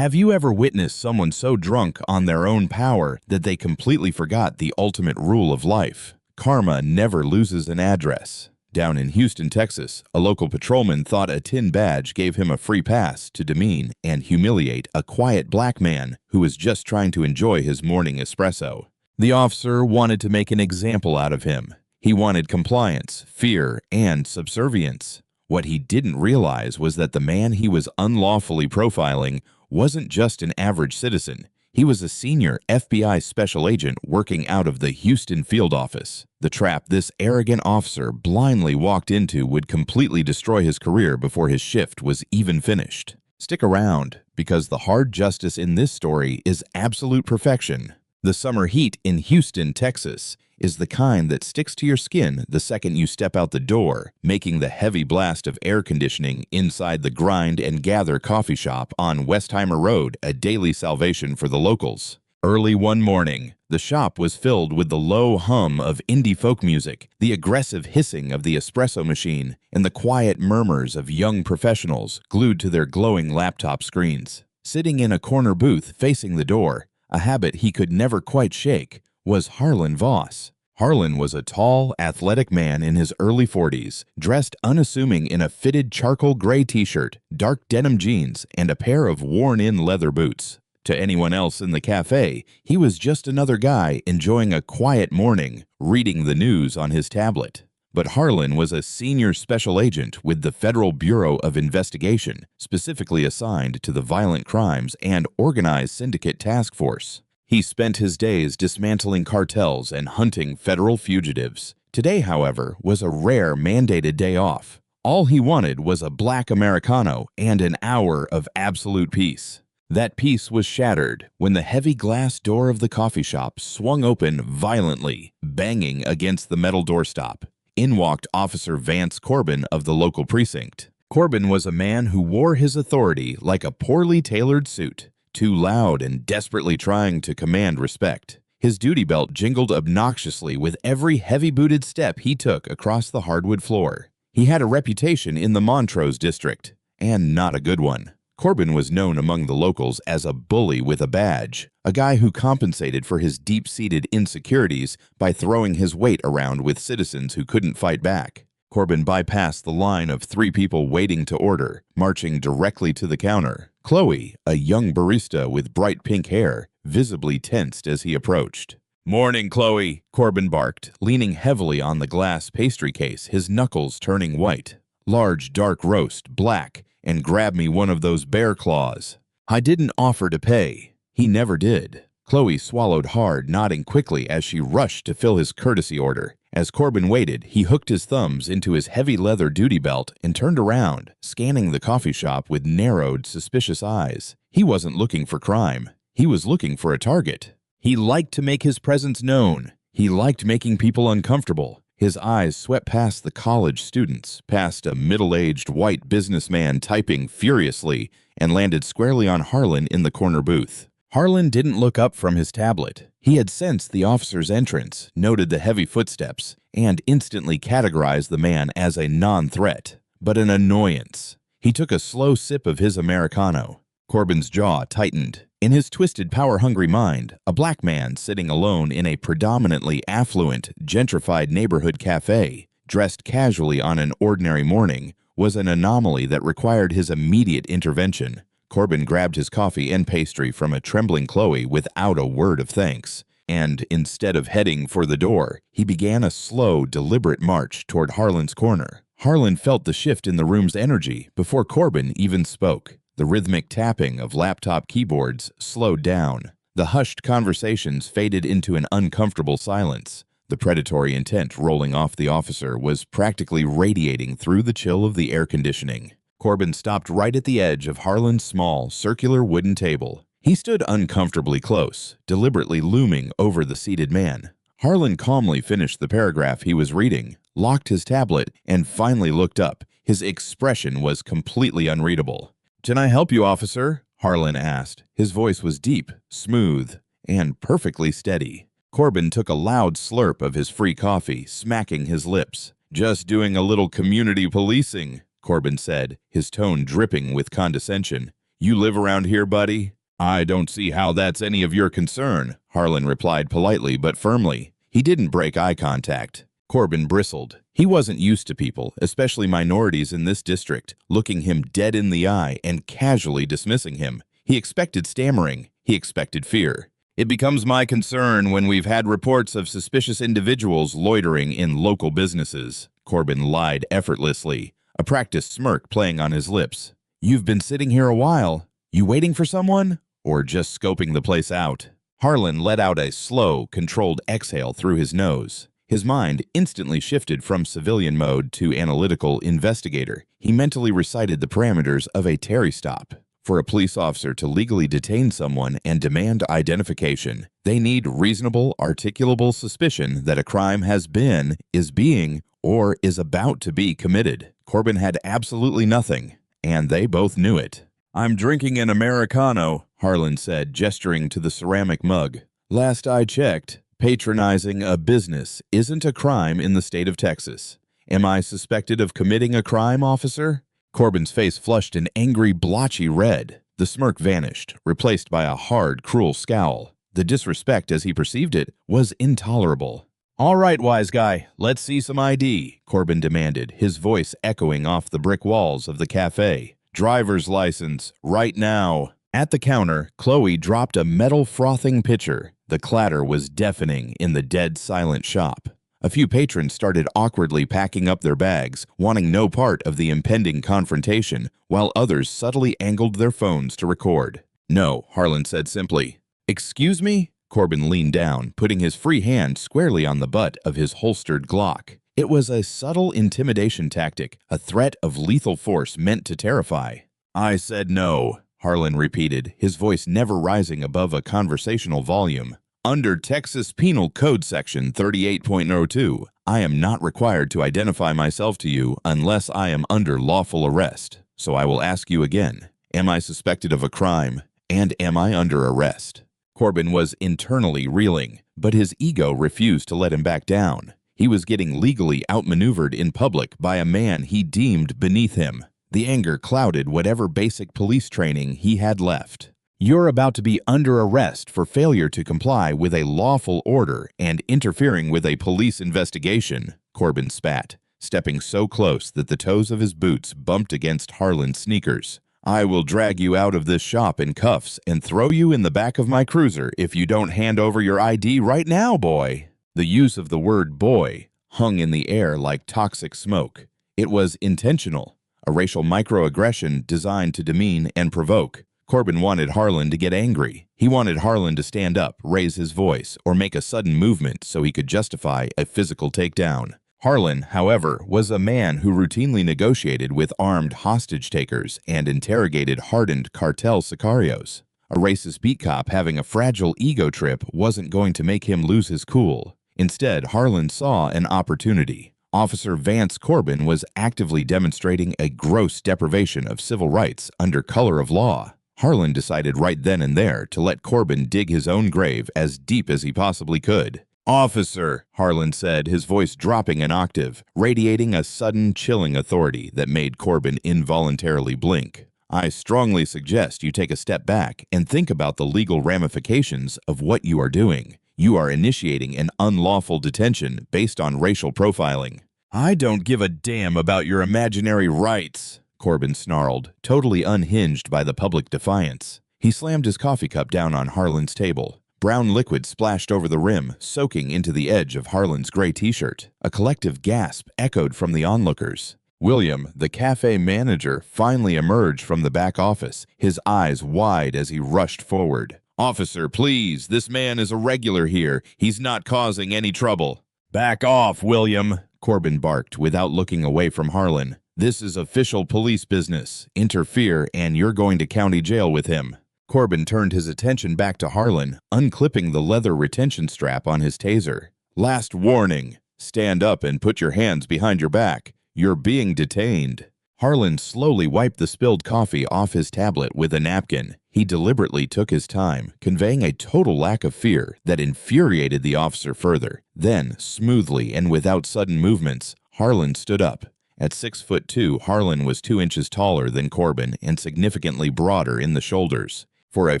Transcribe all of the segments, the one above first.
Have you ever witnessed someone so drunk on their own power that they completely forgot the ultimate rule of life? Karma never loses an address. Down in Houston, Texas, a local patrolman thought a tin badge gave him a free pass to demean and humiliate a quiet black man who was just trying to enjoy his morning espresso. The officer wanted to make an example out of him. He wanted compliance, fear, and subservience. What he didn't realize was that the man he was unlawfully profiling wasn't just an average citizen. He was a senior FBI special agent working out of the Houston field office. The trap this arrogant officer blindly walked into would completely destroy his career before his shift was even finished. Stick around, because the hard justice in this story is absolute perfection. The summer heat in Houston, Texas, is the kind that sticks to your skin the second you step out the door, making the heavy blast of air conditioning inside the Grind and Gather coffee shop on Westheimer Road a daily salvation for the locals. Early one morning, the shop was filled with the low hum of indie folk music, the aggressive hissing of the espresso machine, and the quiet murmurs of young professionals glued to their glowing laptop screens. Sitting in a corner booth facing the door, a habit he could never quite shake, was Harlan Voss. Harlan was a tall, athletic man in his early 40s, dressed unassuming in a fitted charcoal gray t-shirt, dark denim jeans, and a pair of worn-in leather boots. To anyone else in the cafe, he was just another guy enjoying a quiet morning, reading the news on his tablet. But Harlan was a senior special agent with the Federal Bureau of Investigation, specifically assigned to the Violent Crimes and Organized Syndicate Task Force. He spent his days dismantling cartels and hunting federal fugitives. Today, however, was a rare mandated day off. All he wanted was a black Americano and an hour of absolute peace. That peace was shattered when the heavy glass door of the coffee shop swung open violently, banging against the metal doorstop. In walked Officer Vance Corbin of the local precinct. Corbin was a man who wore his authority like a poorly tailored suit, too loud and desperately trying to command respect. His duty belt jingled obnoxiously with every heavy-booted step he took across the hardwood floor. He had a reputation in the Montrose district, and not a good one. Corbin was known among the locals as a bully with a badge, a guy who compensated for his deep-seated insecurities by throwing his weight around with citizens who couldn't fight back. Corbin bypassed the line of 3 people waiting to order, marching directly to the counter. Chloe, a young barista with bright pink hair, visibly tensed as he approached. "Morning, Chloe," Corbin barked, leaning heavily on the glass pastry case, his knuckles turning white. "Large dark roast, black, and grab me one of those bear claws." "I didn't offer to pay." He never did. Chloe swallowed hard, nodding quickly as she rushed to fill his courtesy order. As Corbin waited, he hooked his thumbs into his heavy leather duty belt and turned around, scanning the coffee shop with narrowed, suspicious eyes. He wasn't looking for crime. He was looking for a target. He liked to make his presence known. He liked making people uncomfortable. His eyes swept past the college students, past a middle-aged white businessman typing furiously, and landed squarely on Harlan in the corner booth. Harlan didn't look up from his tablet. He had sensed the officer's entrance, noted the heavy footsteps, and instantly categorized the man as a non-threat, but an annoyance. He took a slow sip of his Americano. Corbin's jaw tightened. In his twisted, power-hungry mind, a black man sitting alone in a predominantly affluent, gentrified neighborhood cafe, dressed casually on an ordinary morning, was an anomaly that required his immediate intervention. Corbin grabbed his coffee and pastry from a trembling Chloe without a word of thanks, and instead of heading for the door, he began a slow, deliberate march toward Harlan's corner. Harlan felt the shift in the room's energy before Corbin even spoke. The rhythmic tapping of laptop keyboards slowed down. The hushed conversations faded into an uncomfortable silence. The predatory intent rolling off the officer was practically radiating through the chill of the air conditioning. Corbin stopped right at the edge of Harlan's small, circular wooden table. He stood uncomfortably close, deliberately looming over the seated man. Harlan calmly finished the paragraph he was reading, locked his tablet, and finally looked up. His expression was completely unreadable. "Can I help you, officer?" Harlan asked. His voice was deep, smooth, and perfectly steady. Corbin took a loud slurp of his free coffee, smacking his lips. "Just doing a little community policing," Corbin said, his tone dripping with condescension. You live around here, buddy?" "I don't see how that's any of your concern," Harlan replied politely but firmly. He didn't break eye contact. Corbin bristled. He wasn't used to people, especially minorities in this district, looking him dead in the eye and casually dismissing him. He expected stammering. He expected fear. "It becomes my concern when we've had reports of suspicious individuals loitering in local businesses," Corbin lied effortlessly, a practiced smirk playing on his lips. "You've been sitting here a while. You waiting for someone? Or just scoping the place out?" Harlan let out a slow, controlled exhale through his nose. His mind instantly shifted from civilian mode to analytical investigator. He mentally recited the parameters of a Terry stop. For a police officer to legally detain someone and demand identification, they need reasonable, articulable suspicion that a crime has been, is being, or is about to be committed. Corbin had absolutely nothing, and they both knew it. "I'm drinking an Americano," Harlan said, gesturing to the ceramic mug. "Last I checked, patronizing a business isn't a crime in the state of Texas. Am I suspected of committing a crime, officer?" Corbin's face flushed an angry, blotchy red. The smirk vanished, replaced by a hard, cruel scowl. The disrespect, as he perceived it, was intolerable. "All right, wise guy, let's see some ID," Corbin demanded, his voice echoing off the brick walls of the café. "Driver's license, right now." At the counter, Chloe dropped a metal frothing pitcher. The clatter was deafening in the dead silent shop. A few patrons started awkwardly packing up their bags, wanting no part of the impending confrontation, while others subtly angled their phones to record. "No," Harlan said simply. "Excuse me?" Corbin leaned down, putting his free hand squarely on the butt of his holstered Glock. It was a subtle intimidation tactic, a threat of lethal force meant to terrify. "I said no," Harlan repeated, his voice never rising above a conversational volume. "Under Texas Penal Code Section 38.02, I am not required to identify myself to you unless I am under lawful arrest. So I will ask you again, am I suspected of a crime, and am I under arrest?" Corbin was internally reeling, but his ego refused to let him back down. He was getting legally outmaneuvered in public by a man he deemed beneath him. The anger clouded whatever basic police training he had left. "You're about to be under arrest for failure to comply with a lawful order and interfering with a police investigation," Corbin spat, stepping so close that the toes of his boots bumped against Harlan's sneakers. "I will drag you out of this shop in cuffs and throw you in the back of my cruiser if you don't hand over your ID right now, boy." The use of the word boy hung in the air like toxic smoke. It was intentional, a racial microaggression designed to demean and provoke. Corbin wanted Harlan to get angry. He wanted Harlan to stand up, raise his voice, or make a sudden movement so he could justify a physical takedown. Harlan, however, was a man who routinely negotiated with armed hostage takers and interrogated hardened cartel sicarios. A racist beat cop having a fragile ego trip wasn't going to make him lose his cool. Instead, Harlan saw an opportunity. Officer Vance Corbin was actively demonstrating a gross deprivation of civil rights under color of law. Harlan decided right then and there to let Corbin dig his own grave as deep as he possibly could. "Officer," Harlan said, his voice dropping an octave, radiating a sudden, chilling authority that made Corbin involuntarily blink. "I strongly suggest you take a step back and think about the legal ramifications of what you are doing. You are initiating an unlawful detention based on racial profiling." "I don't give a damn about your imaginary rights," Corbin snarled, totally unhinged by the public defiance. He slammed his coffee cup down on Harlan's table. Brown liquid splashed over the rim, soaking into the edge of Harlan's gray t-shirt. A collective gasp echoed from the onlookers. William, the cafe manager, finally emerged from the back office, his eyes wide as he rushed forward. "Officer, please, this man is a regular here. He's not causing any trouble." "Back off, William," Corbin barked without looking away from Harlan. "This is official police business. Interfere and you're going to county jail with him." Corbin turned his attention back to Harlan, unclipping the leather retention strap on his taser. "Last warning. Stand up and put your hands behind your back. You're being detained." Harlan slowly wiped the spilled coffee off his tablet with a napkin. He deliberately took his time, conveying a total lack of fear that infuriated the officer further. Then, smoothly and without sudden movements, Harlan stood up, At 6'2", Harlan was 2 inches taller than Corbin and significantly broader in the shoulders. For a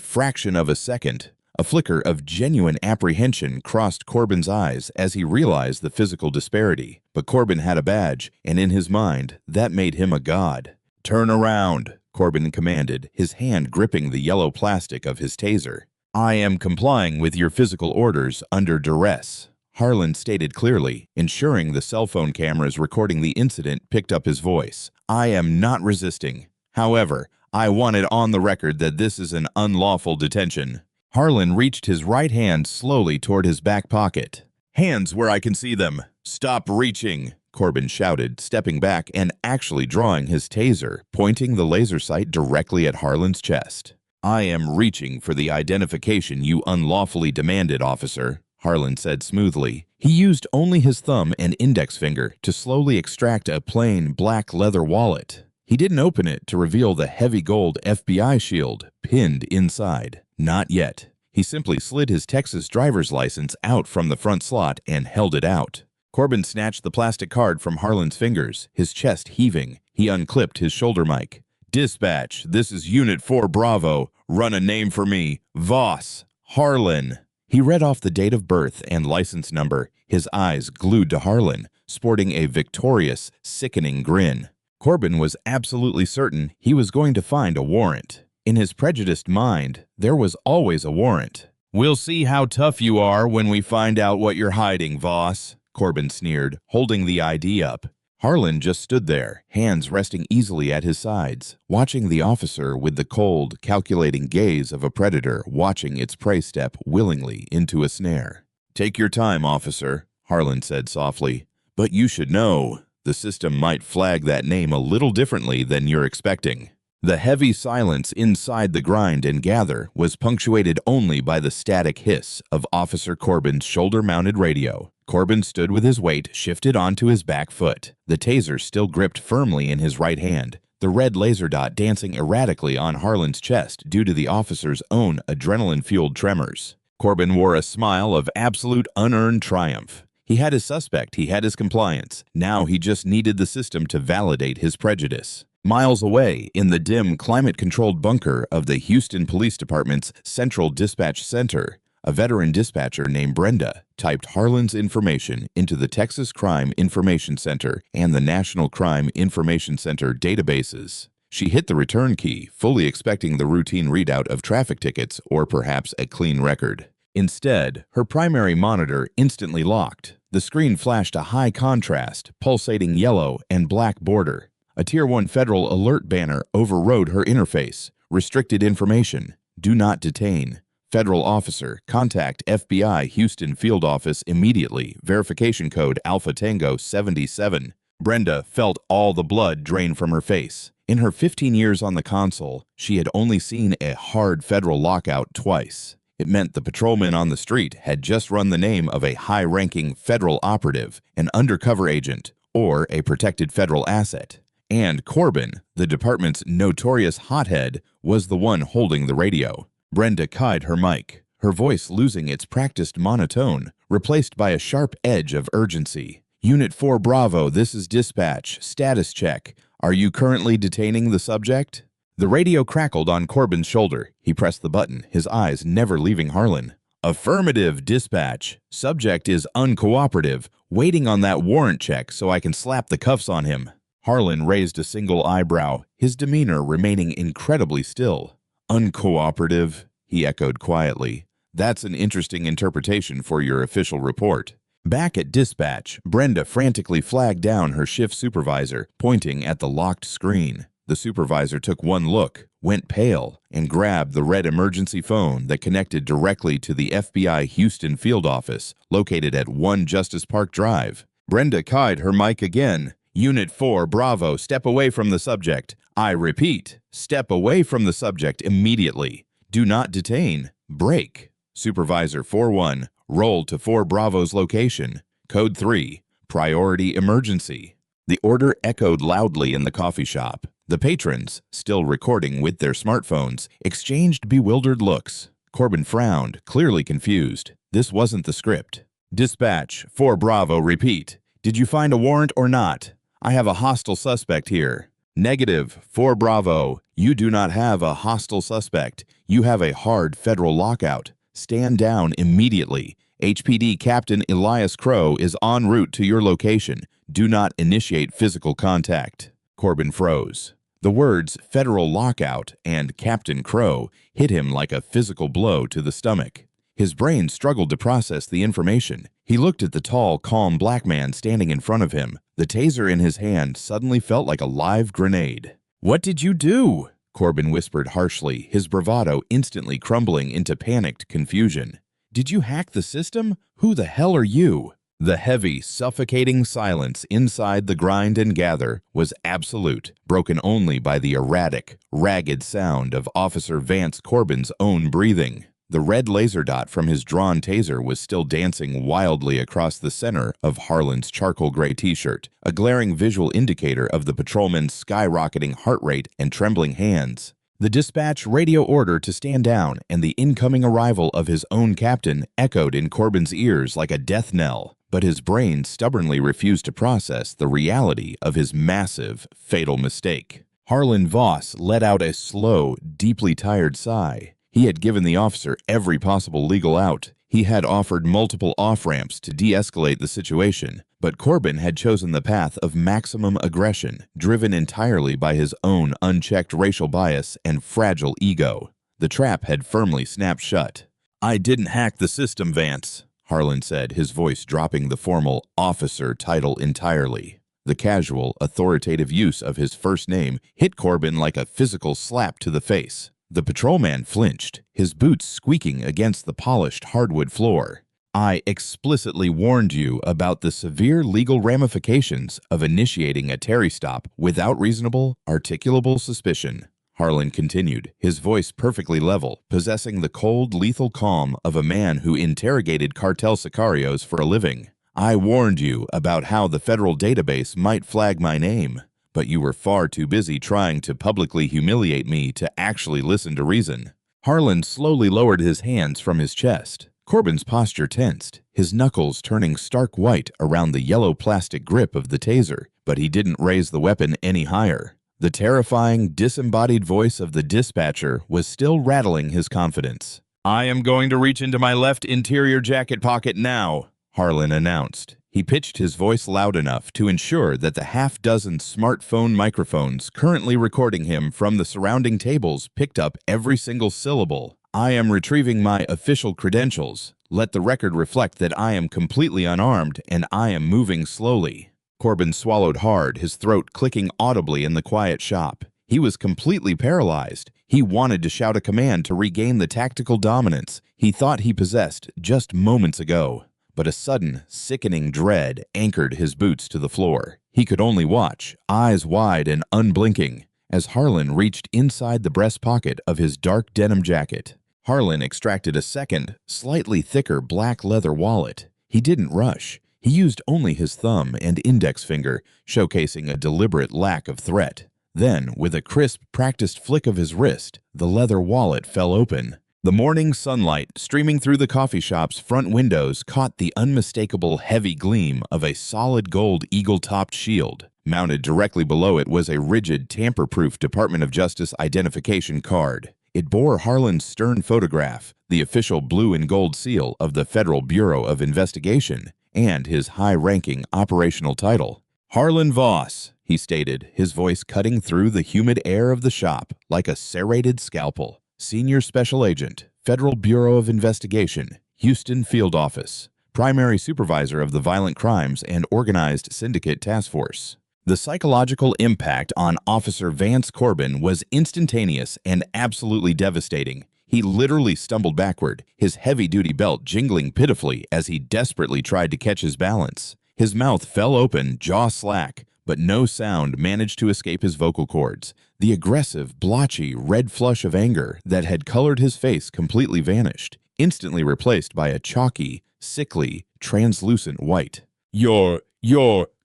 fraction of a second, a flicker of genuine apprehension crossed Corbin's eyes as he realized the physical disparity. But Corbin had a badge, and in his mind, that made him a god. "Turn around," Corbin commanded, his hand gripping the yellow plastic of his taser. "I am complying with your physical orders under duress," Harlan stated clearly, ensuring the cell phone cameras recording the incident picked up his voice. "I am not resisting. However, I want it on the record that this is an unlawful detention." Harlan reached his right hand slowly toward his back pocket. "Hands where I can see them. Stop reaching," Corbin shouted, stepping back and actually drawing his taser, pointing the laser sight directly at Harlan's chest. "I am reaching for the identification you unlawfully demanded, officer," Harlan said smoothly. He used only his thumb and index finger to slowly extract a plain black leather wallet. He didn't open it to reveal the heavy gold FBI shield pinned inside. Not yet. He simply slid his Texas driver's license out from the front slot and held it out. Corbin snatched the plastic card from Harlan's fingers, his chest heaving. He unclipped his shoulder mic. "Dispatch, this is Unit 4 Bravo. Run a name for me. Voss. Harlan." He read off the date of birth and license number, his eyes glued to Harlan, sporting a victorious, sickening grin. Corbin was absolutely certain he was going to find a warrant. In his prejudiced mind, there was always a warrant. "We'll see how tough you are when we find out what you're hiding, Voss," Corbin sneered, holding the ID up. Harlan just stood there, hands resting easily at his sides, watching the officer with the cold, calculating gaze of a predator watching its prey step willingly into a snare. "Take your time, officer," Harlan said softly. "But you should know, the system might flag that name a little differently than you're expecting." The heavy silence inside the grind and gather was punctuated only by the static hiss of Officer Corbin's shoulder-mounted radio. Corbin stood with his weight shifted onto his back foot, the taser still gripped firmly in his right hand, the red laser dot dancing erratically on Harlan's chest due to the officer's own adrenaline-fueled tremors. Corbin wore a smile of absolute unearned triumph. He had his suspect, he had his compliance. Now he just needed the system to validate his prejudice. Miles away, in the dim, climate-controlled bunker of the Houston Police Department's Central Dispatch Center, a veteran dispatcher named Brenda typed Harlan's information into the Texas Crime Information Center and the National Crime Information Center databases. She hit the return key, fully expecting the routine readout of traffic tickets or perhaps a clean record. Instead, her primary monitor instantly locked. The screen flashed a high-contrast, pulsating yellow and black border. A Tier 1 federal alert banner overrode her interface. Restricted information. Do not detain. Federal officer, contact FBI Houston Field Office immediately. Verification code Alpha Tango 77. Brenda felt all the blood drain from her face. In her 15 years on the console, she had only seen a hard federal lockout twice. It meant the patrolman on the street had just run the name of a high-ranking federal operative, an undercover agent, or a protected federal asset. And Corbin, the department's notorious hothead, was the one holding the radio. Brenda keyed her mic, her voice losing its practiced monotone, replaced by a sharp edge of urgency. "Unit 4 Bravo, this is dispatch. Status check. Are you currently detaining the subject?" The radio crackled on Corbin's shoulder. He pressed the button, his eyes never leaving Harlan. "Affirmative, dispatch. Subject is uncooperative, waiting on that warrant check so I can slap the cuffs on him." Harlan raised a single eyebrow, his demeanor remaining incredibly still. "Uncooperative," he echoed quietly. "That's an interesting interpretation for your official report." Back at dispatch, Brenda frantically flagged down her shift supervisor, pointing at the locked screen. The supervisor took one look, went pale, and grabbed the red emergency phone that connected directly to the FBI Houston field office, located at 1 Justice Park Drive. Brenda keyed her mic again. "Unit 4 Bravo, step away from the subject. I repeat, step away from the subject immediately. Do not detain. Break." Supervisor 4-1, roll to 4 Bravo's location. Code 3, priority emergency. The order echoed loudly in the coffee shop. The patrons, still recording with their smartphones, exchanged bewildered looks. Corbin frowned, clearly confused. This wasn't the script. "Dispatch, 4 Bravo, repeat. Did you find a warrant or not?" I have a hostile suspect here. Negative, 4 Bravo. You do not have a hostile suspect. You have a hard federal lockout. Stand down immediately. HPD Captain Elias Crow is en route to your location. Do not initiate physical contact. Corbin froze. The words federal lockout and Captain Crow hit him like a physical blow to the stomach. His brain struggled to process the information. He looked at the tall, calm black man standing in front of him. The taser in his hand suddenly felt like a live grenade. "What did you do?" Corbin whispered harshly, his bravado instantly crumbling into panicked confusion. "Did you hack the system? Who the hell are you?" The heavy, suffocating silence inside the grind and gather was absolute, broken only by the erratic, ragged sound of Officer Vance Corbin's own breathing. The red laser dot from his drawn taser was still dancing wildly across the center of Harlan's charcoal gray t-shirt, a glaring visual indicator of the patrolman's skyrocketing heart rate and trembling hands. The dispatch radio order to stand down and the incoming arrival of his own captain echoed in Corbin's ears like a death knell, but his brain stubbornly refused to process the reality of his massive, fatal mistake. Harlan Voss let out a slow, deeply tired sigh. He had given the officer every possible legal out. He had offered multiple off-ramps to de-escalate the situation, but Corbin had chosen the path of maximum aggression, driven entirely by his own unchecked racial bias and fragile ego. The trap had firmly snapped shut. "I didn't hack the system, Vance," Harlan said, his voice dropping the formal officer title entirely. The casual, authoritative use of his first name hit Corbin like a physical slap to the face. The patrolman flinched, his boots squeaking against the polished hardwood floor. "I explicitly warned you about the severe legal ramifications of initiating a Terry stop without reasonable, articulable suspicion," Harlan continued, his voice perfectly level, possessing the cold, lethal calm of a man who interrogated cartel sicarios for a living. "I warned you about how the federal database might flag my name. But you were far too busy trying to publicly humiliate me to actually listen to reason." Harlan slowly lowered his hands from his chest. Corbin's posture tensed, his knuckles turning stark white around the yellow plastic grip of the taser, but he didn't raise the weapon any higher. The terrifying, disembodied voice of the dispatcher was still rattling his confidence. "I am going to reach into my left interior jacket pocket now," Harlan announced. He pitched his voice loud enough to ensure that the half-dozen smartphone microphones currently recording him from the surrounding tables picked up every single syllable. "I am retrieving my official credentials. Let the record reflect that I am completely unarmed and I am moving slowly." Corbin swallowed hard, his throat clicking audibly in the quiet shop. He was completely paralyzed. He wanted to shout a command to regain the tactical dominance he thought he possessed just moments ago. But a sudden, sickening dread anchored his boots to the floor. He could only watch, eyes wide and unblinking, as Harlan reached inside the breast pocket of his dark denim jacket. Harlan extracted a second, slightly thicker black leather wallet. He didn't rush. He used only his thumb and index finger, showcasing a deliberate lack of threat. Then, with a crisp, practiced flick of his wrist, the leather wallet fell open. The morning sunlight streaming through the coffee shop's front windows caught the unmistakable heavy gleam of a solid gold eagle-topped shield. Mounted directly below it was a rigid, tamper-proof Department of Justice identification card. It bore Harlan's stern photograph, the official blue and gold seal of the Federal Bureau of Investigation, and his high-ranking operational title. "Harlan Voss," he stated, his voice cutting through the humid air of the shop like a serrated scalpel. "Senior Special Agent, Federal Bureau of Investigation, Houston Field Office, Primary Supervisor of the Violent Crimes and Organized Syndicate Task Force." The psychological impact on Officer Vance Corbin was instantaneous and absolutely devastating. He literally stumbled backward, his heavy-duty belt jingling pitifully as he desperately tried to catch his balance. His mouth fell open, jaw slack, but no sound managed to escape his vocal cords. The aggressive, blotchy, red flush of anger that had colored his face completely vanished, instantly replaced by a chalky, sickly, translucent white. You're,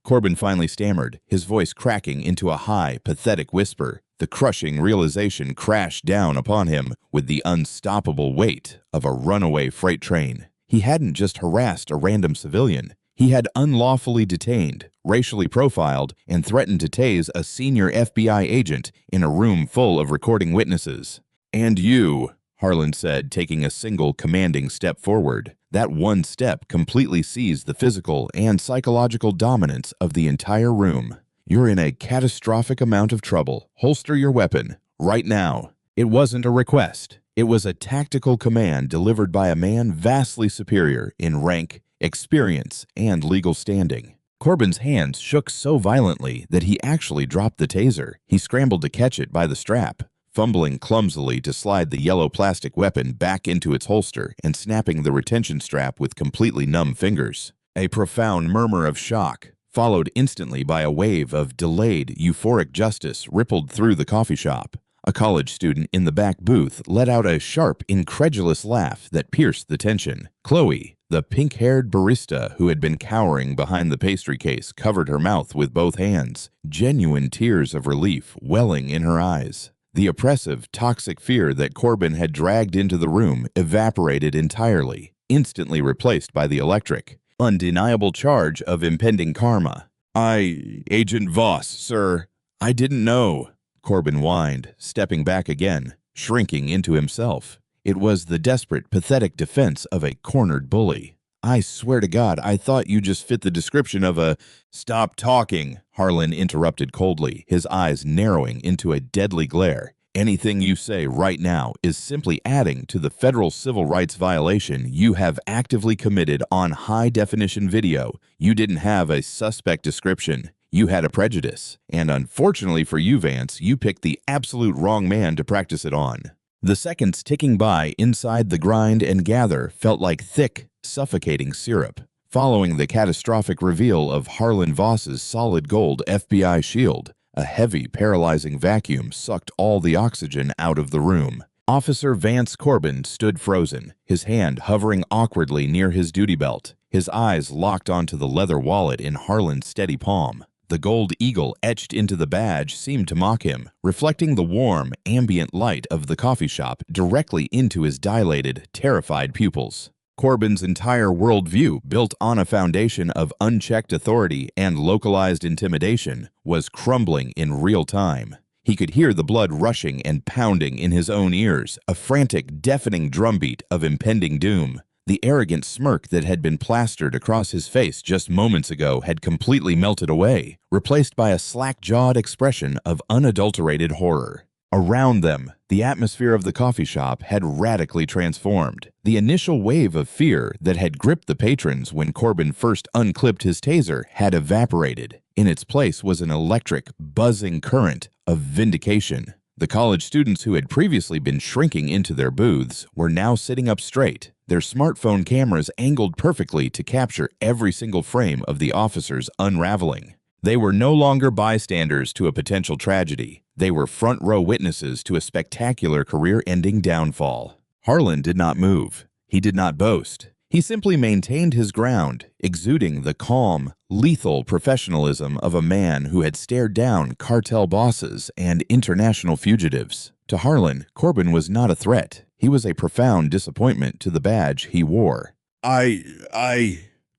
Corbin finally stammered, his voice cracking into a high, pathetic whisper. The crushing realization crashed down upon him with the unstoppable weight of a runaway freight train. He hadn't just harassed a random civilian. He had unlawfully detained, racially profiled, and threatened to tase a senior FBI agent in a room full of recording witnesses. "And you," Harlan said, taking a single commanding step forward. That one step completely seized the physical and psychological dominance of the entire room. "You're in a catastrophic amount of trouble. Holster your weapon, right now." It wasn't a request. It was a tactical command delivered by a man vastly superior in rank, experience, and legal standing. Corbin's hands shook so violently that he actually dropped the taser. He scrambled to catch it by the strap, fumbling clumsily to slide the yellow plastic weapon back into its holster and snapping the retention strap with completely numb fingers. A profound murmur of shock, followed instantly by a wave of delayed, euphoric justice, rippled through the coffee shop. A college student in the back booth let out a sharp, incredulous laugh that pierced the tension. Chloe, the pink-haired barista who had been cowering behind the pastry case, covered her mouth with both hands, genuine tears of relief welling in her eyes. The oppressive, toxic fear that Corbin had dragged into the room evaporated entirely, instantly replaced by the electric, undeniable charge of impending karma. Agent Voss, sir, I didn't know," Corbin whined, stepping back again, shrinking into himself. It was the desperate, pathetic defense of a cornered bully. "I swear to God, I thought you just fit the description of a—" "Stop talking," Harlan interrupted coldly, his eyes narrowing into a deadly glare. "Anything you say right now is simply adding to the federal civil rights violation you have actively committed on high-definition video. You didn't have a suspect description. You had a prejudice. And unfortunately for you, Vance, you picked the absolute wrong man to practice it on." The seconds ticking by inside the grind and gather felt like thick, suffocating syrup. Following the catastrophic reveal of Harlan Voss's solid gold FBI shield, a heavy, paralyzing vacuum sucked all the oxygen out of the room. Officer Vance Corbin stood frozen, his hand hovering awkwardly near his duty belt, his eyes locked onto the leather wallet in Harlan's steady palm. The gold eagle etched into the badge seemed to mock him, reflecting the warm, ambient light of the coffee shop directly into his dilated, terrified pupils. Corbin's entire worldview, built on a foundation of unchecked authority and localized intimidation, was crumbling in real time. He could hear the blood rushing and pounding in his own ears, a frantic, deafening drumbeat of impending doom. The arrogant smirk that had been plastered across his face just moments ago had completely melted away, replaced by a slack-jawed expression of unadulterated horror. Around them, the atmosphere of the coffee shop had radically transformed. The initial wave of fear that had gripped the patrons when Corbin first unclipped his taser had evaporated. In its place was an electric, buzzing current of vindication. The college students who had previously been shrinking into their booths were now sitting up straight, their smartphone cameras angled perfectly to capture every single frame of the officer's unraveling. They were no longer bystanders to a potential tragedy. They were front-row witnesses to a spectacular career-ending downfall. Harlan did not move. He did not boast. He simply maintained his ground, exuding the calm, lethal professionalism of a man who had stared down cartel bosses and international fugitives. To Harlan, Corbin was not a threat. He was a profound disappointment to the badge he wore.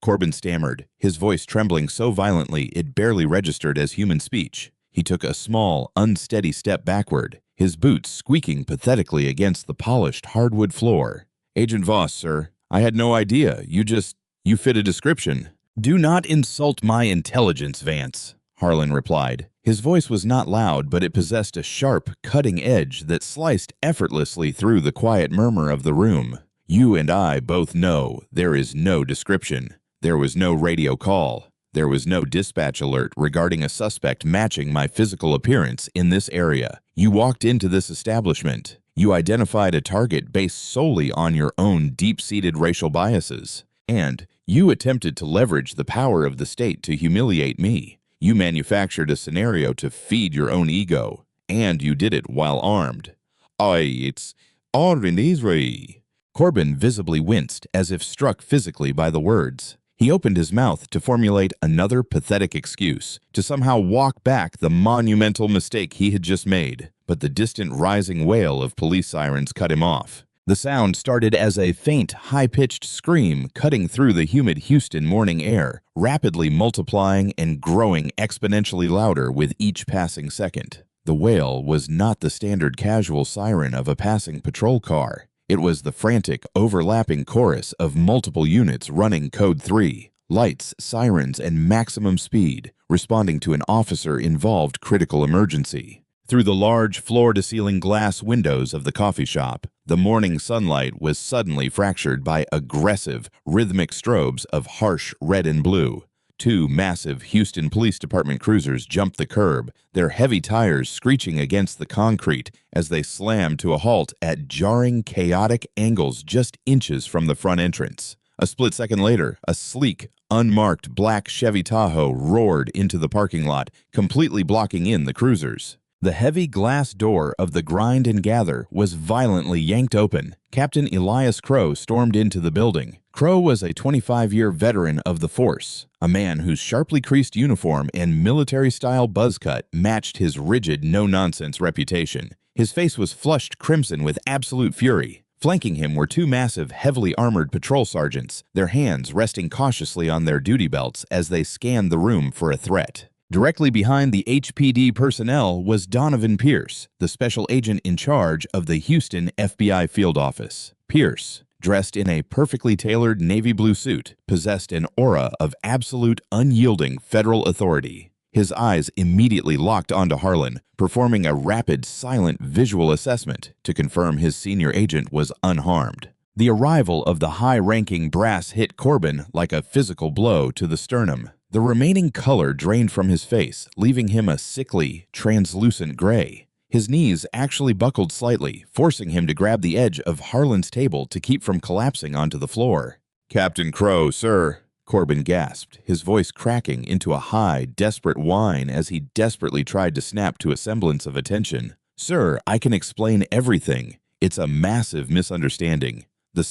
Corbin stammered, his voice trembling so violently it barely registered as human speech. He took a small, unsteady step backward, his boots squeaking pathetically against the polished hardwood floor. "Agent Voss, sir. I had no idea. You fit a description." "Do not insult my intelligence, Vance," Harlan replied. His voice was not loud, but it possessed a sharp, cutting edge that sliced effortlessly through the quiet murmur of the room. "You and I both know there is no description. There was no radio call. There was no dispatch alert regarding a suspect matching my physical appearance in this area. You walked into this establishment. You identified a target based solely on your own deep-seated racial biases. And you attempted to leverage the power of the state to humiliate me. You manufactured a scenario to feed your own ego. And you did it while armed. It's Israel." Corbin visibly winced, as if struck physically by the words. He opened his mouth to formulate another pathetic excuse, to somehow walk back the monumental mistake he had just made, but the distant rising wail of police sirens cut him off. The sound started as a faint, high-pitched scream cutting through the humid Houston morning air, rapidly multiplying and growing exponentially louder with each passing second. The wail was not the standard casual siren of a passing patrol car. It was the frantic, overlapping chorus of multiple units running Code 3, lights, sirens, and maximum speed, responding to an officer-involved critical emergency. Through the large floor-to-ceiling glass windows of the coffee shop, the morning sunlight was suddenly fractured by aggressive, rhythmic strobes of harsh red and blue. Two massive Houston Police Department cruisers jumped the curb, their heavy tires screeching against the concrete as they slammed to a halt at jarring, chaotic angles just inches from the front entrance. A split second later, a sleek, unmarked black Chevy Tahoe roared into the parking lot, completely blocking in the cruisers. The heavy glass door of the Grind and Gather was violently yanked open. Captain Elias Crow stormed into the building. Crow was a 25-year veteran of the force, a man whose sharply creased uniform and military-style buzz cut matched his rigid, no-nonsense reputation. His face was flushed crimson with absolute fury. Flanking him were two massive, heavily armored patrol sergeants, their hands resting cautiously on their duty belts as they scanned the room for a threat. Directly behind the HPD personnel was Donovan Pierce, the special agent in charge of the Houston FBI field office. Pierce, dressed in a perfectly tailored navy blue suit, possessed an aura of absolute, unyielding federal authority. His eyes immediately locked onto Harlan, performing a rapid, silent visual assessment to confirm his senior agent was unharmed. The arrival of the high-ranking brass hit Corbin like a physical blow to the sternum. The remaining color drained from his face, leaving him a sickly, translucent gray. His knees actually buckled slightly, forcing him to grab the edge of Harlan's table to keep from collapsing onto the floor. "Captain Crow, sir," Corbin gasped, his voice cracking into a high, desperate whine as he desperately tried to snap to a semblance of attention. "Sir, I can explain everything. It's a massive misunderstanding. The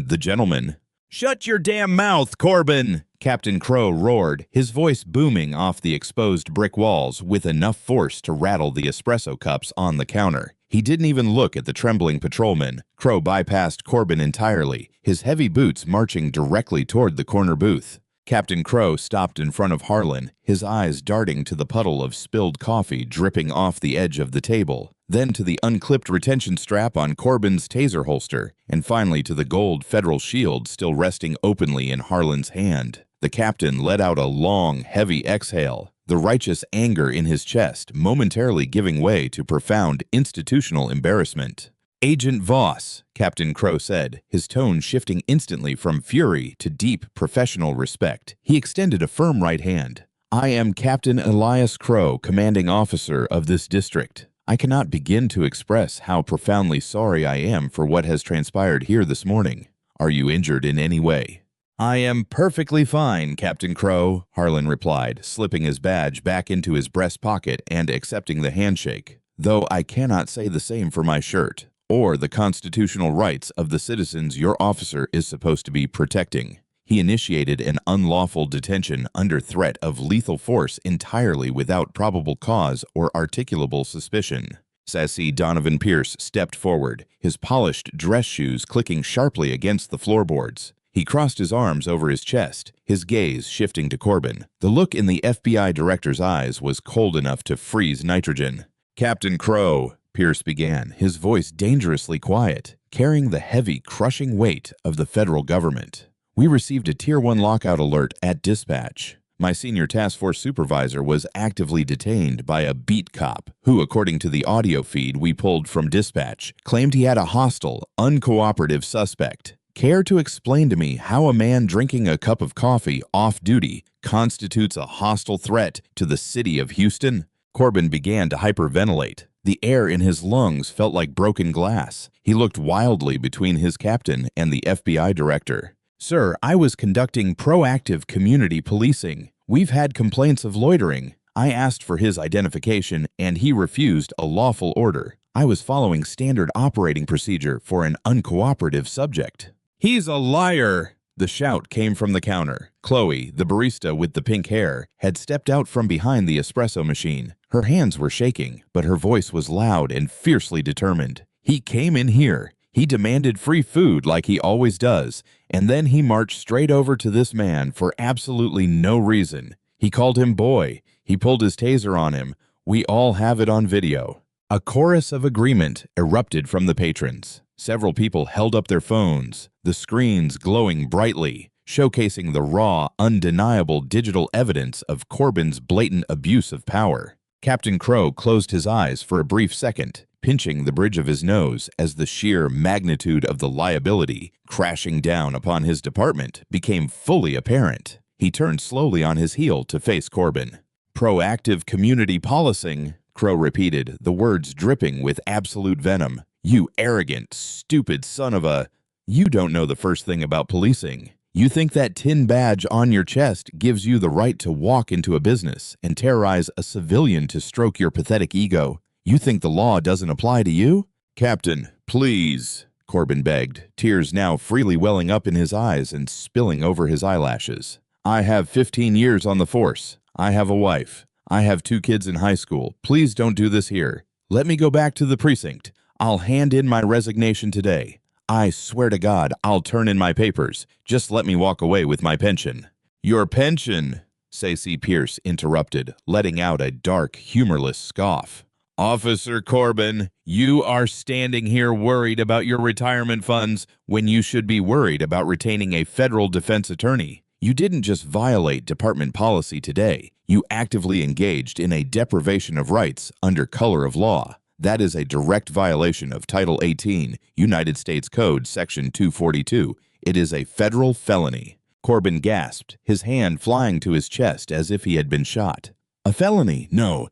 the gentleman—" "Shut your damn mouth, Corbin!" Captain Crow roared, his voice booming off the exposed brick walls with enough force to rattle the espresso cups on the counter. He didn't even look at the trembling patrolman. Crow bypassed Corbin entirely, his heavy boots marching directly toward the corner booth. Captain Crow stopped in front of Harlan, his eyes darting to the puddle of spilled coffee dripping off the edge of the table, then to the unclipped retention strap on Corbin's taser holster, and finally to the gold federal shield still resting openly in Harlan's hand. The captain let out a long, heavy exhale, the righteous anger in his chest momentarily giving way to profound institutional embarrassment. "Agent Voss," Captain Crow said, his tone shifting instantly from fury to deep professional respect. He extended a firm right hand. "I am Captain Elias Crow, commanding officer of this district. I cannot begin to express how profoundly sorry I am for what has transpired here this morning. Are you injured in any way?" "I am perfectly fine, Captain Crow," Harlan replied, slipping his badge back into his breast pocket and accepting the handshake, "though I cannot say the same for my shirt, or the constitutional rights of the citizens your officer is supposed to be protecting." He initiated an unlawful detention under threat of lethal force entirely without probable cause or articulable suspicion. Sassy Donovan Pierce stepped forward, his polished dress shoes clicking sharply against the floorboards. He crossed his arms over his chest, his gaze shifting to Corbin. The look in the FBI director's eyes was cold enough to freeze nitrogen. "Captain Crow," Pierce began, his voice dangerously quiet, carrying the heavy, crushing weight of the federal government. "We received a Tier 1 lockout alert at dispatch. My senior task force supervisor was actively detained by a beat cop who, according to the audio feed we pulled from dispatch, claimed he had a hostile, uncooperative suspect. Care to explain to me how a man drinking a cup of coffee off-duty constitutes a hostile threat to the city of Houston?" Corbin began to hyperventilate. The air in his lungs felt like broken glass. He looked wildly between his captain and the FBI director. "Sir, I was conducting proactive community policing. We've had complaints of loitering. I asked for his identification, and he refused a lawful order. I was following standard operating procedure for an uncooperative subject." "He's a liar!" The shout came from the counter. Chloe, the barista with the pink hair, had stepped out from behind the espresso machine. Her hands were shaking, but her voice was loud and fiercely determined. "He came in here. He demanded free food like he always does, and then he marched straight over to this man for absolutely no reason. He called him boy. He pulled his taser on him. We all have it on video. A chorus of agreement erupted from the patrons. Several people held up their phones, the screens glowing brightly, showcasing the raw, undeniable digital evidence of Corbin's blatant abuse of power. Captain Crow closed his eyes for a brief second, pinching the bridge of his nose as the sheer magnitude of the liability crashing down upon his department became fully apparent. He turned slowly on his heel to face Corbin. Proactive community policing, Crow repeated, the words dripping with absolute venom. You arrogant, stupid son of a... You don't know the first thing about policing. You think that tin badge on your chest gives you the right to walk into a business and terrorize a civilian to stroke your pathetic ego. You think the law doesn't apply to you? Captain, please, Corbin begged, tears now freely welling up in his eyes and spilling over his eyelashes. I have 15 years on the force. I have a wife. I have 2 kids in high school. Please don't do this here. Let me go back to the precinct. I'll hand in my resignation today. I swear to God, I'll turn in my papers. Just let me walk away with my pension. Your pension, Stacey Pierce interrupted, letting out a dark, humorless scoff. Officer Corbin, you are standing here worried about your retirement funds when you should be worried about retaining a federal defense attorney. You didn't just violate department policy today. You actively engaged in a deprivation of rights under color of law. That is a direct violation of Title 18, United States Code, Section 242. It is a federal felony. Corbin gasped, his hand flying to his chest as if he had been shot. A felony? No.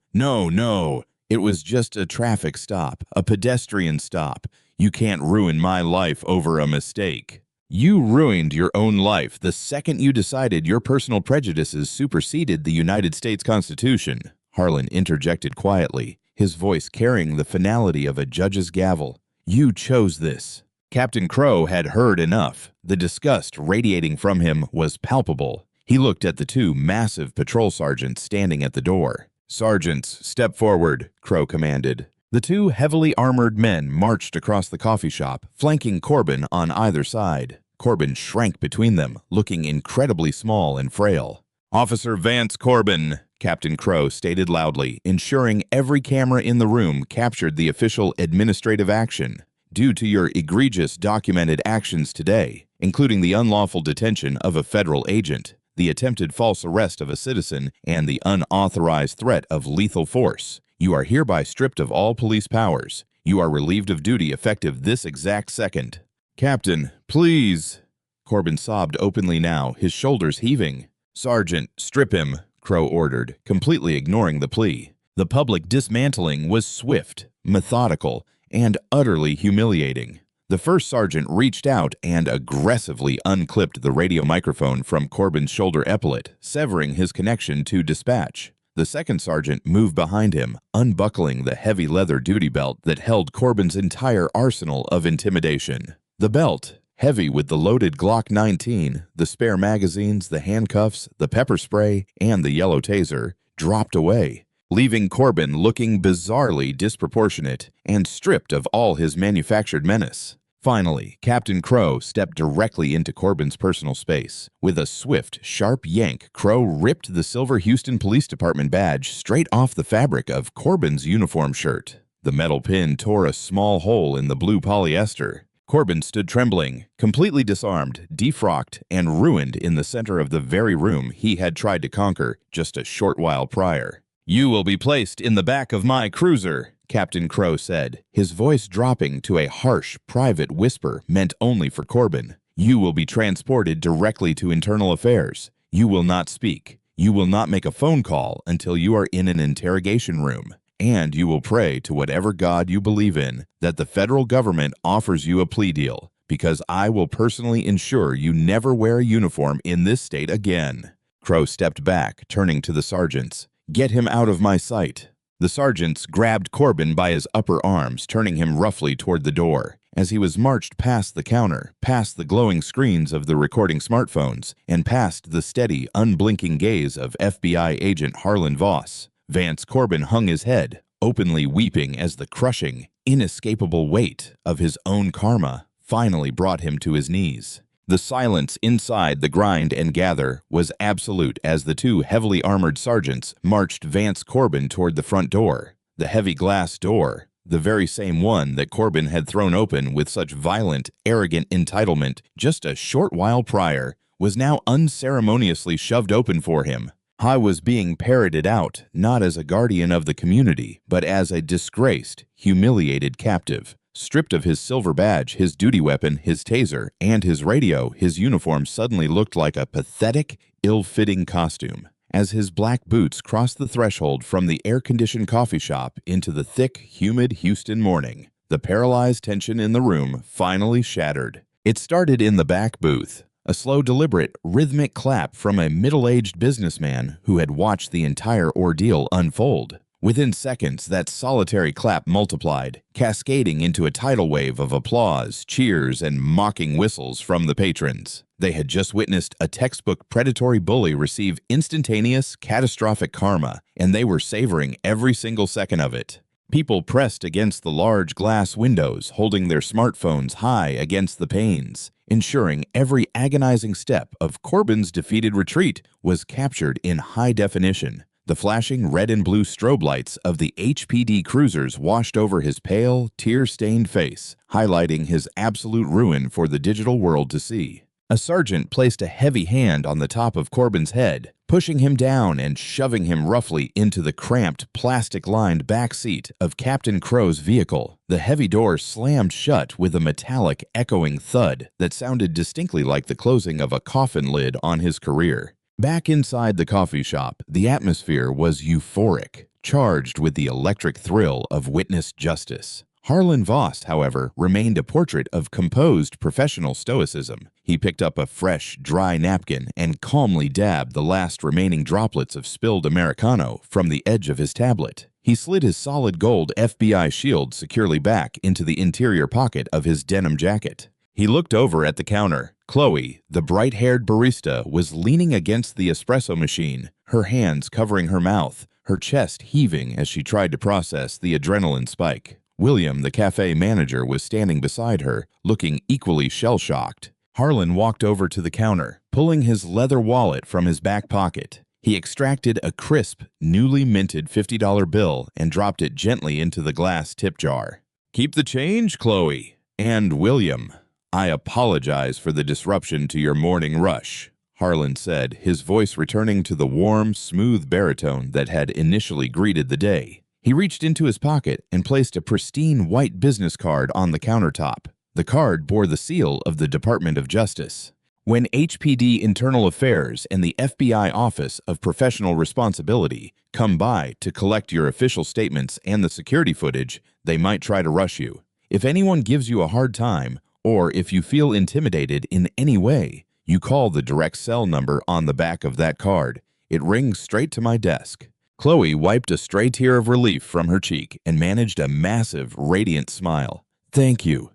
It was just a traffic stop, a pedestrian stop. You can't ruin my life over a mistake. You ruined your own life the second you decided your personal prejudices superseded the United States Constitution, Harlan interjected quietly, his voice carrying the finality of a judge's gavel. You chose this. Captain Crow had heard enough. The disgust radiating from him was palpable. He looked at the 2 massive patrol sergeants standing at the door. Sergeants, step forward, Crow commanded. The 2 heavily armored men marched across the coffee shop, flanking Corbin on either side. Corbin shrank between them, looking incredibly small and frail. Officer Vance Corbin, Captain Crow stated loudly, ensuring every camera in the room captured the official administrative action. Due to your egregious documented actions today, including the unlawful detention of a federal agent, the attempted false arrest of a citizen, and the unauthorized threat of lethal force, you are hereby stripped of all police powers. You are relieved of duty effective this exact second. Captain, please. Corbin sobbed openly now, his shoulders heaving. Sergeant, strip him, Crow ordered, completely ignoring the plea. The public dismantling was swift, methodical, and utterly humiliating. The first sergeant reached out and aggressively unclipped the radio microphone from Corbin's shoulder epaulet, severing his connection to dispatch. The second sergeant moved behind him, unbuckling the heavy leather duty belt that held Corbin's entire arsenal of intimidation. The belt, heavy with the loaded Glock 19, the spare magazines, the handcuffs, the pepper spray, and the yellow taser, dropped away, leaving Corbin looking bizarrely disproportionate and stripped of all his manufactured menace. Finally, Captain Crow stepped directly into Corbin's personal space. With a swift, sharp yank, Crow ripped the silver Houston Police Department badge straight off the fabric of Corbin's uniform shirt. The metal pin tore a small hole in the blue polyester. Corbin stood trembling, completely disarmed, defrocked, and ruined in the center of the very room he had tried to conquer just a short while prior. You will be placed in the back of my cruiser, Captain Crow said, his voice dropping to a harsh, private whisper meant only for Corbin. You will be transported directly to Internal Affairs. You will not speak. You will not make a phone call until you are in an interrogation room. And you will pray to whatever God you believe in that the federal government offers you a plea deal, because I will personally ensure you never wear a uniform in this state again. Crow stepped back, turning to the sergeants. Get him out of my sight. The sergeants grabbed Corbin by his upper arms, turning him roughly toward the door. As he was marched past the counter, past the glowing screens of the recording smartphones, and past the steady, unblinking gaze of FBI agent Harlan Voss, Vance Corbin hung his head, openly weeping as the crushing, inescapable weight of his own karma finally brought him to his knees. The silence inside the grind and gather was absolute as the two heavily armored sergeants marched Vance Corbin toward the front door. The heavy glass door, the very same one that Corbin had thrown open with such violent, arrogant entitlement just a short while prior, was now unceremoniously shoved open for him. He was being parroted out, not as a guardian of the community, but as a disgraced, humiliated captive. Stripped of his silver badge, his duty weapon, his taser, and his radio, his uniform suddenly looked like a pathetic, ill-fitting costume. As his black boots crossed the threshold from the air-conditioned coffee shop into the thick, humid Houston morning, the paralyzed tension in the room finally shattered. It started in the back booth, a slow, deliberate, rhythmic clap from a middle-aged businessman who had watched the entire ordeal unfold. Within seconds, that solitary clap multiplied, cascading into a tidal wave of applause, cheers, and mocking whistles from the patrons. They had just witnessed a textbook predatory bully receive instantaneous, catastrophic karma, and they were savoring every single second of it. People pressed against the large glass windows, holding their smartphones high against the panes, ensuring every agonizing step of Corbin's defeated retreat was captured in high definition. The flashing red and blue strobe lights of the HPD cruisers washed over his pale, tear-stained face, highlighting his absolute ruin for the digital world to see. A sergeant placed a heavy hand on the top of Corbin's head, pushing him down and shoving him roughly into the cramped, plastic-lined back seat of Captain Crow's vehicle. The heavy door slammed shut with a metallic, echoing thud that sounded distinctly like the closing of a coffin lid on his career. Back inside the coffee shop, the atmosphere was euphoric, charged with the electric thrill of witnessed justice. Harlan Vost, however, remained a portrait of composed professional stoicism. He picked up a fresh, dry napkin and calmly dabbed the last remaining droplets of spilled Americano from the edge of his tablet. He slid his solid gold FBI shield securely back into the interior pocket of his denim jacket. He looked over at the counter. Chloe, the bright-haired barista, was leaning against the espresso machine, her hands covering her mouth, her chest heaving as she tried to process the adrenaline spike. William, the cafe manager, was standing beside her, looking equally shell-shocked. Harlan walked over to the counter, pulling his leather wallet from his back pocket. He extracted a crisp, newly minted $50 bill and dropped it gently into the glass tip jar. "Keep the change, Chloe." "And William, I apologize for the disruption to your morning rush," Harlan said, his voice returning to the warm, smooth baritone that had initially greeted the day. He reached into his pocket and placed a pristine white business card on the countertop. The card bore the seal of the Department of Justice. When HPD Internal Affairs and the FBI Office of Professional Responsibility come by to collect your official statements and the security footage, they might try to rush you. If anyone gives you a hard time, or if you feel intimidated in any way, you call the direct cell number on the back of that card. It rings straight to my desk. Chloe wiped a stray tear of relief from her cheek and managed a massive, radiant smile. Thank you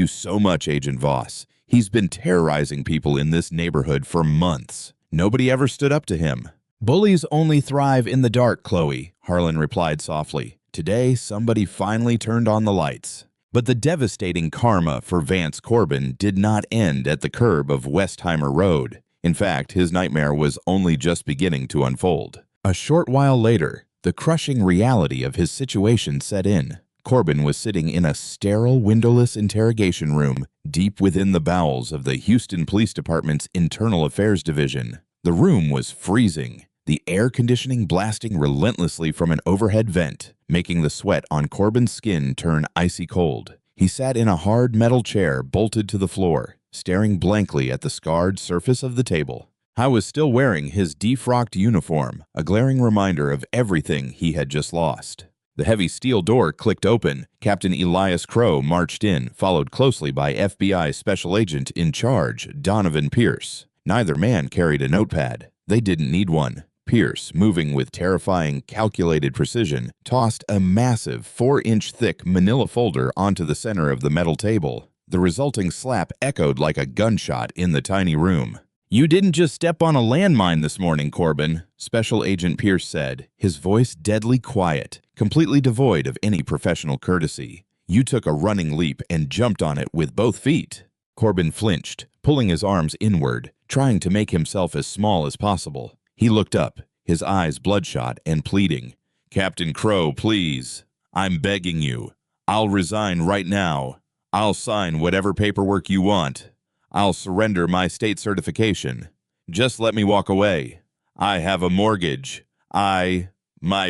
so much, Agent Voss. He's been terrorizing people in this neighborhood for months. Nobody ever stood up to him." "Bullies only thrive in the dark, Chloe," Harlan replied softly. "Today, somebody finally turned on the lights." But the devastating karma for Vance Corbin did not end at the curb of Westheimer Road. In fact, his nightmare was only just beginning to unfold. A short while later, the crushing reality of his situation set in. Corbin was sitting in a sterile, windowless interrogation room deep within the bowels of the Houston Police Department's Internal Affairs Division. The room was freezing, the air conditioning blasting relentlessly from an overhead vent, making the sweat on Corbin's skin turn icy cold. He sat in a hard metal chair bolted to the floor, staring blankly at the scarred surface of the table. I was still wearing his defrocked uniform, a glaring reminder of everything he had just lost. The heavy steel door clicked open. Captain Elias Crow marched in, followed closely by FBI Special Agent in charge, Donovan Pierce. Neither man carried a notepad. They didn't need one. Pierce, moving with terrifying, calculated precision, tossed a massive 4-inch thick manila folder onto the center of the metal table. The resulting slap echoed like a gunshot in the tiny room. "You didn't just step on a landmine this morning, Corbin," Special Agent Pierce said, his voice deadly quiet, completely devoid of any professional courtesy. You took a running leap and jumped on it with both feet." Corbin flinched, pulling his arms inward, trying to make himself as small as possible. He looked up, his eyes bloodshot and pleading. "Captain Crow, please. I'm begging you. I'll resign right now. I'll sign whatever paperwork you want. I'll surrender my state certification. Just let me walk away. I have a mortgage. My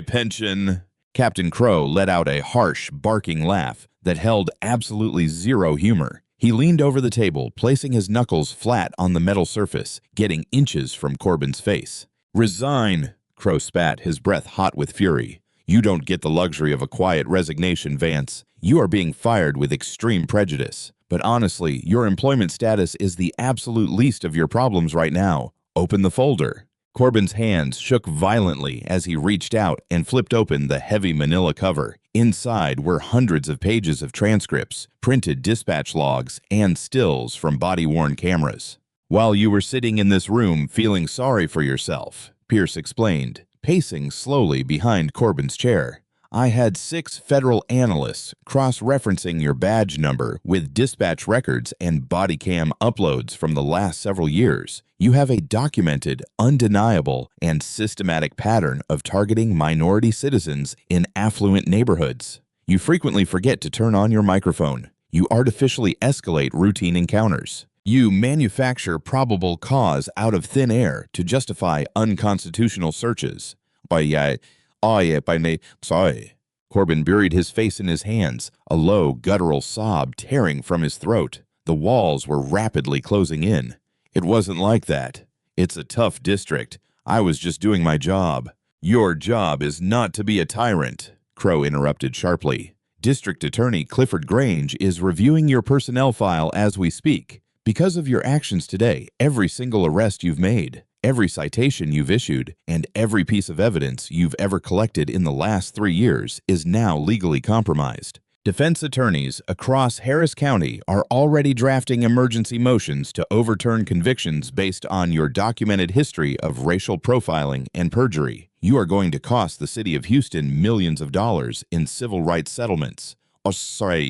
pension." Captain Crow let out a harsh, barking laugh that held absolutely zero humor. He leaned over the table, placing his knuckles flat on the metal surface, getting inches from Corbin's face. "Resign," Crow spat, his breath hot with fury. "You don't get the luxury of a quiet resignation, Vance. You are being fired with extreme prejudice. But honestly, your employment status is the absolute least of your problems right now. Open the folder." Corbin's hands shook violently as he reached out and flipped open the heavy manila cover. Inside were hundreds of pages of transcripts, printed dispatch logs, and stills from body-worn cameras. "While you were sitting in this room feeling sorry for yourself," Pierce explained, pacing slowly behind Corbin's chair, "I had 6 federal analysts cross-referencing your badge number with dispatch records and body cam uploads from the last several years. You have a documented, undeniable, and systematic pattern of targeting minority citizens in affluent neighborhoods. You frequently forget to turn on your microphone. You artificially escalate routine encounters. You manufacture probable cause out of thin air to justify unconstitutional searches." Sorry. Corbin buried his face in his hands, a low, guttural sob tearing from his throat. The walls were rapidly closing in. "It wasn't like that. It's a tough district. I was just doing my job." "Your job is not to be a tyrant," Crow interrupted sharply. "District Attorney Clifford Grange is reviewing your personnel file as we speak. Because of your actions today, every single arrest you've made, every citation you've issued, and every piece of evidence you've ever collected in the last 3 years is now legally compromised. Defense attorneys across Harris County are already drafting emergency motions to overturn convictions based on your documented history of racial profiling and perjury. You are going to cost the city of Houston millions of dollars in civil rights settlements." "Oh, sorry."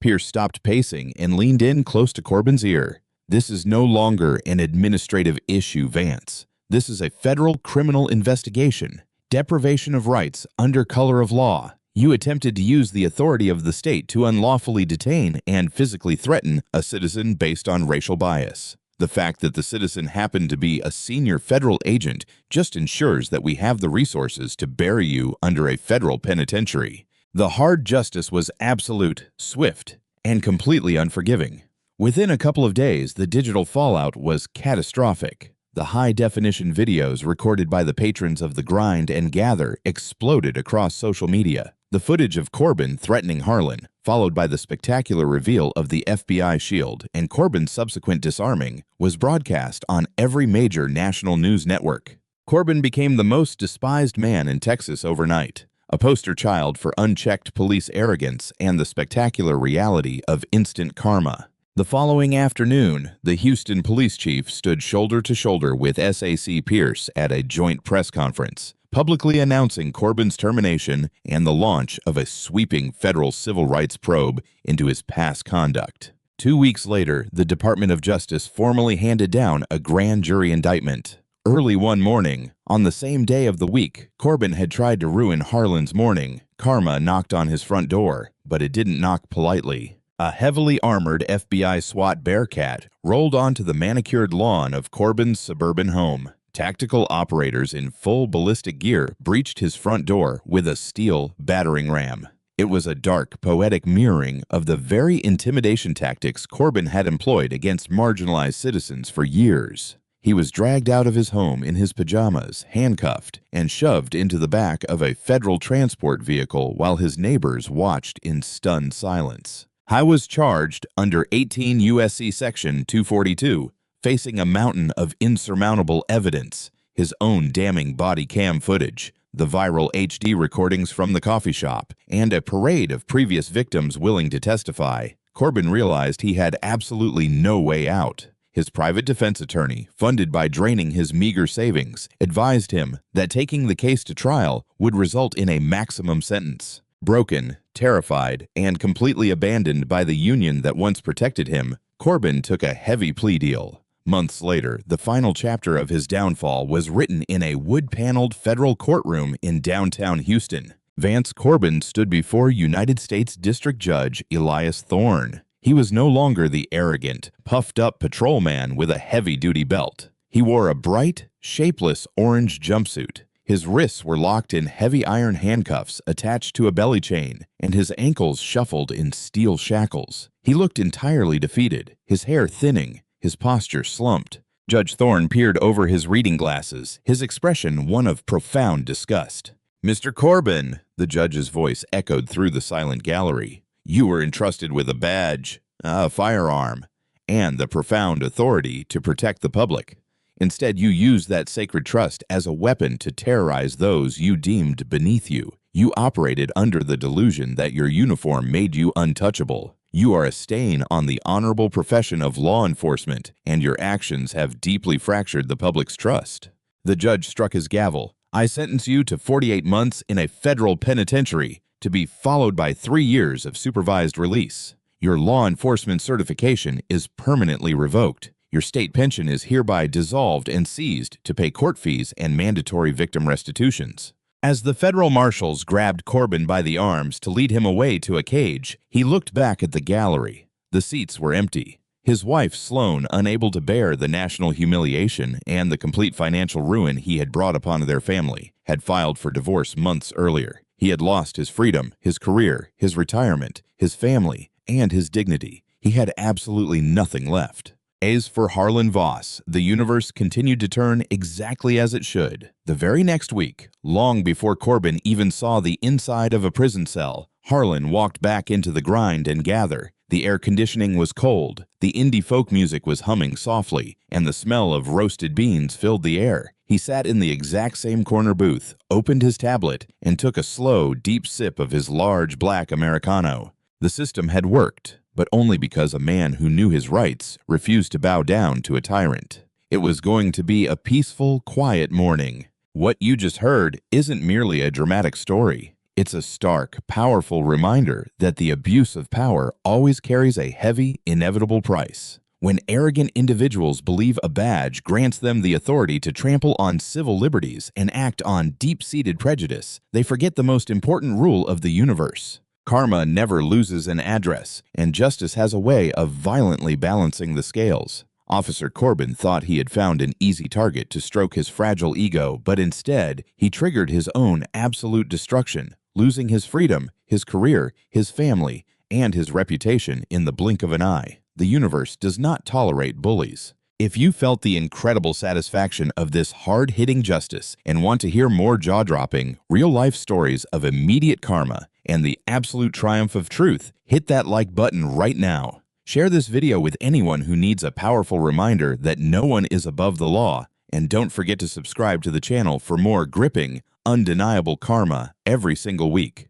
Pierce stopped pacing and leaned in close to Corbin's ear. "This is no longer an administrative issue, Vance. This is a federal criminal investigation. Deprivation of rights under color of law. You attempted to use the authority of the state to unlawfully detain and physically threaten a citizen based on racial bias. The fact that the citizen happened to be a senior federal agent just ensures that we have the resources to bury you under a federal penitentiary." The hard justice was absolute, swift, and completely unforgiving. Within a couple of days, the digital fallout was catastrophic. The high-definition videos recorded by the patrons of the Grind and Gather exploded across social media. The footage of Corbin threatening Harlan, followed by the spectacular reveal of the FBI shield and Corbin's subsequent disarming, was broadcast on every major national news network. Corbin became the most despised man in Texas overnight, a poster child for unchecked police arrogance and the spectacular reality of instant karma. The following afternoon, the Houston police chief stood shoulder to shoulder with SAC Pierce at a joint press conference, publicly announcing Corbin's termination and the launch of a sweeping federal civil rights probe into his past conduct. 2 weeks later, the Department of Justice formally handed down a grand jury indictment. Early one morning, on the same day of the week Corbin had tried to ruin Harlan's morning, karma knocked on his front door, but it didn't knock politely. A heavily armored FBI SWAT Bearcat rolled onto the manicured lawn of Corbin's suburban home. Tactical operators in full ballistic gear breached his front door with a steel battering ram. It was a dark, poetic mirroring of the very intimidation tactics Corbin had employed against marginalized citizens for years. He was dragged out of his home in his pajamas, handcuffed, and shoved into the back of a federal transport vehicle while his neighbors watched in stunned silence. I was charged under 18 U.S.C. Section 242, facing a mountain of insurmountable evidence, his own damning body cam footage, the viral HD recordings from the coffee shop, and a parade of previous victims willing to testify. Corbin realized he had absolutely no way out. His private defense attorney, funded by draining his meager savings, advised him that taking the case to trial would result in a maximum sentence. Broken, terrified, and completely abandoned by the union that once protected him, Corbin took a heavy plea deal. Months later, the final chapter of his downfall was written in a wood-paneled federal courtroom in downtown Houston. Vance Corbin stood before United States District Judge Elias Thorne. He was no longer the arrogant, puffed-up patrolman with a heavy-duty belt. He wore a bright, shapeless orange jumpsuit. His wrists were locked in heavy iron handcuffs attached to a belly chain, and his ankles shuffled in steel shackles. He looked entirely defeated, his hair thinning, his posture slumped. Judge Thorne peered over his reading glasses, his expression one of profound disgust. "Mr. Corbin," the judge's voice echoed through the silent gallery, "you were entrusted with a badge, a firearm, and the profound authority to protect the public. Instead, you used that sacred trust as a weapon to terrorize those you deemed beneath you. You operated under the delusion that your uniform made you untouchable. You are a stain on the honorable profession of law enforcement, and your actions have deeply fractured the public's trust." The judge struck his gavel. "I sentence you to 48 months in a federal penitentiary, to be followed by 3 years of supervised release. Your law enforcement certification is permanently revoked. Your state pension is hereby dissolved and seized to pay court fees and mandatory victim restitutions." As the federal marshals grabbed Corbin by the arms to lead him away to a cage, he looked back at the gallery. The seats were empty. His wife, Sloan, unable to bear the national humiliation and the complete financial ruin he had brought upon their family, had filed for divorce months earlier. He had lost his freedom, his career, his retirement, his family, and his dignity. He had absolutely nothing left. As for Harlan Voss, the universe continued to turn exactly as it should. The very next week, long before Corbin even saw the inside of a prison cell, Harlan walked back into the grind and gather. The air conditioning was cold, the indie folk music was humming softly, and the smell of roasted beans filled the air. He sat in the exact same corner booth, opened his tablet, and took a slow, deep sip of his large black Americano. The system had worked, but only because a man who knew his rights refused to bow down to a tyrant. It was going to be a peaceful, quiet morning. What you just heard isn't merely a dramatic story. It's a stark, powerful reminder that the abuse of power always carries a heavy, inevitable price. When arrogant individuals believe a badge grants them the authority to trample on civil liberties and act on deep-seated prejudice, they forget the most important rule of the universe. Karma never loses an address, and justice has a way of violently balancing the scales. Officer Corbin thought he had found an easy target to stroke his fragile ego, but instead, he triggered his own absolute destruction, losing his freedom, his career, his family, and his reputation in the blink of an eye. The universe does not tolerate bullies. If you felt the incredible satisfaction of this hard-hitting justice and want to hear more jaw-dropping, real-life stories of immediate karma and the absolute triumph of truth, hit that like button right now. Share this video with anyone who needs a powerful reminder that no one is above the law, and don't forget to subscribe to the channel for more gripping, undeniable karma every single week.